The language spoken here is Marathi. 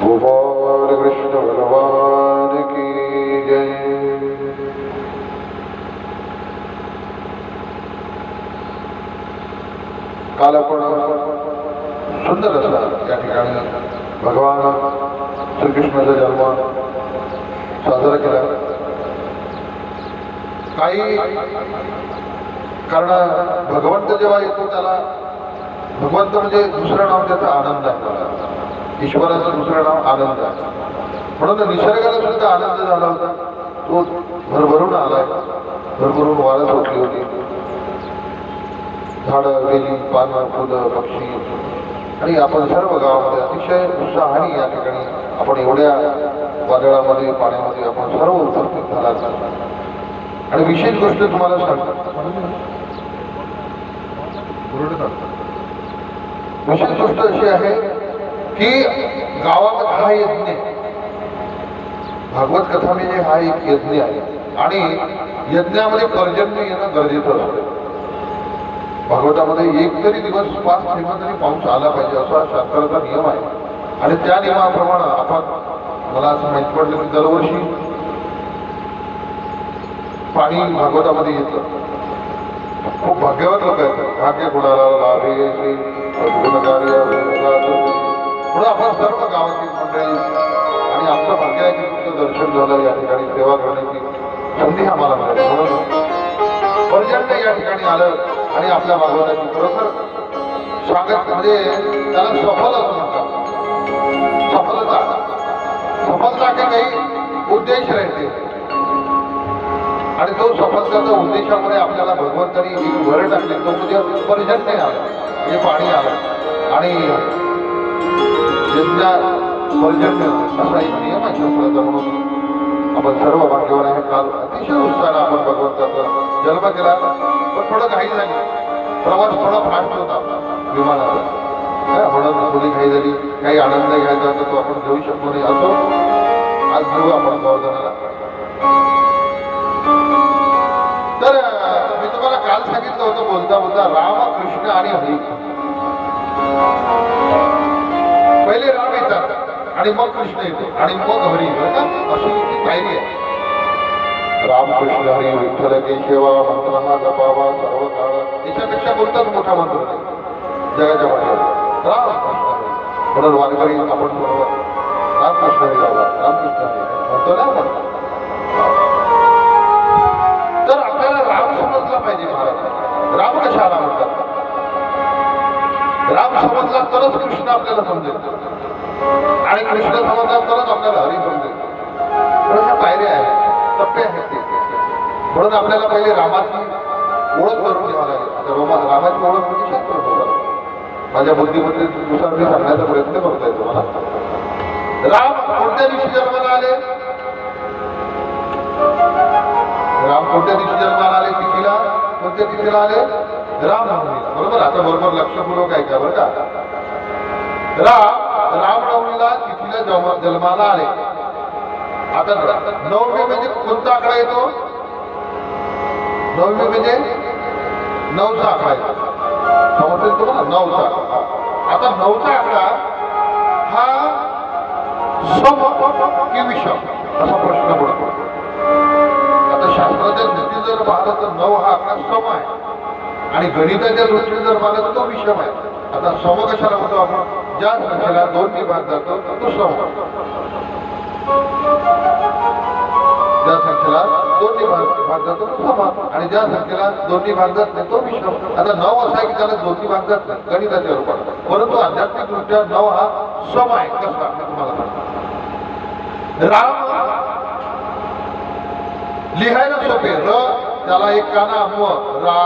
गोपाल कृष्ण भगवान की जय। काल आपण सुंदर असा या ठिकाणी भगवान श्रीकृष्णाचा जन्म साजरा केला। काही कारण भगवंत जेव्हा येतो त्याला भगवंत म्हणजे दुसरं नाव त्याचा आनंद आहे। ईश्वराचं दुसरं नाव आनंद आहे, म्हणून निसर्गाला सुद्धा आनंद झाला होता। तो भरभरून आलाय, भरभरून वारा सुटली होती, झाडं वेली पानं फुलं पक्षी आणि आपण सर्व गावामध्ये अतिशय उत्साहाने या ठिकाणी आपण एवढ्या वादळामध्ये पाण्यामध्ये आपण सर्व उपस्थित झालात। आणि विशेष गोष्ट तुम्हाला सांगतो, विशेष गोष्ट अशी आहे की गावामध्ये हा यज्ञ भागवत कथा म्हणजे हा एक यज्ञ आहे आणि यज्ञामध्ये पर्जन्य येणं गरजेचं असतं। भागवतामध्ये एक तरी दिवस 5 थेंब तरी पाऊस आला पाहिजे असा शास्त्राचा नियम आहे आणि त्या नियमाप्रमाणे आपण मला असं माहिती पडलं की दरवर्षी पाणी भागवतामध्ये येतं। खूप भाग्यवान लोक आहेत, भाग्य गुणाला लाभे म्हणून आपण सर्व गावातील मंडळी आणि आपलं भाग्य आहे की तुमचं दर्शन झालं, या ठिकाणी सेवा करण्याची संधी आम्हाला मिळाली, म्हणून पर्जन्य या ठिकाणी आलं आणि आपल्या भागवताची खरोखर स्वागत म्हणजे त्याला सफल असं म्हणतात। सफलता के काही उद्देश राहते आणि तो सफलताच्या उद्देशामुळे आपल्याला भगवंतानी एक भर टाकले, तो म्हणजे पर्जन्य आलं, हे पाणी आलं आणि यज्ञा पर्जन्य असा एक नियम आहे शास्त्राचा। म्हणून आपण सर्व भाग्यवान आहे। काल अतिशय उत्साहाने आपण भगवंताचा जन्म केला, पण थोडं घाई झाली, प्रवास थोडा फास्ट होता विमानाचा, म्हणून थोडी घाई झाली, काही आनंद घ्यायचा होता तो आपण घेऊ शकतो नाही, असो आज घेऊ आपण गावजनाला। तर मी तुम्हाला काल सांगितलं होतं बोलता बोलता राम कृष्ण आणि हरी, पहिले राम येतात आणि मग कृष्ण येतो आणि मग हरी, अशी ती पायरी आहे। राम कृष्ण हरी विठ्ठल केशवा मंत्र हा जपावा सर्व काळ, याच्यापेक्षा बोलतात मोठा मंत्र जगाच्या पाठीवर राम कृष्ण हरी। म्हणून वारकरी आपण सर्व रामकृष्ण हरी लावला, रामकृष्ण हरी म्हणतो ना। तर आपल्याला राम समजला पाहिजे महाराज। राम कशाला म्हणतात? राम समजला तरच कृष्ण आपल्याला समजेल आणि कृष्ण समजला तरच आपल्याला हरी समजेल। ह्या पायऱ्या आहेत, टप्पे आहेत ते, म्हणून आपल्याला पहिले रामाची ओळख करून घ्यावी लागेल। रामाची ओळख म्हणजे शास्त्र होतं, माझ्या बुद्धिमत्तेनुसार मी सांगण्याचा प्रयत्न करतोय तुम्हाला। राम कोणत्या दिवशी जन्माला आले? राम कोणत्या दिवशी जन्माला आले? तिथीला, कोणत्या तिथीला आले? रामनवमीला, बरोबर। आता बरोबर लक्षपूर्वक ऐका बरं का। रामनवमीला तिथीला जन्माला आले। आता नवमी म्हणजे कोणता आकडा येतो? नवमी म्हणजे 9चा आकडा येतो, समजतील तुम्हाला? 9चा। आता 9चा आकडा हा सम की विषम असा प्रश्न पडतो। आता शास्त्राच्या दृष्टीने जर पाहिलं तर 9 हा आकडा सम आहे आणि गणिताच्या दृष्टीने जर पाहिलं तर तो विषम आहे। आता सम कशाला म्हणतो आपण? ज्या संख्येला 2 ने भाग जातो तो सम, ज्या संख्येला 2 ने भाग जातो तो सम आणि ज्या संख्येला 2 ने भाग जात नाही तो विषम। आता 9 असा आहे की त्याला 2 ने भाग जात नाही गणिताच्या रूपात, परंतु आध्यात्मिक दृष्ट्या 9 हा सम आहे। कसा मी तुम्हाला सांगतो। राम लिहायला सोपे, र त्याला एक काना म, रा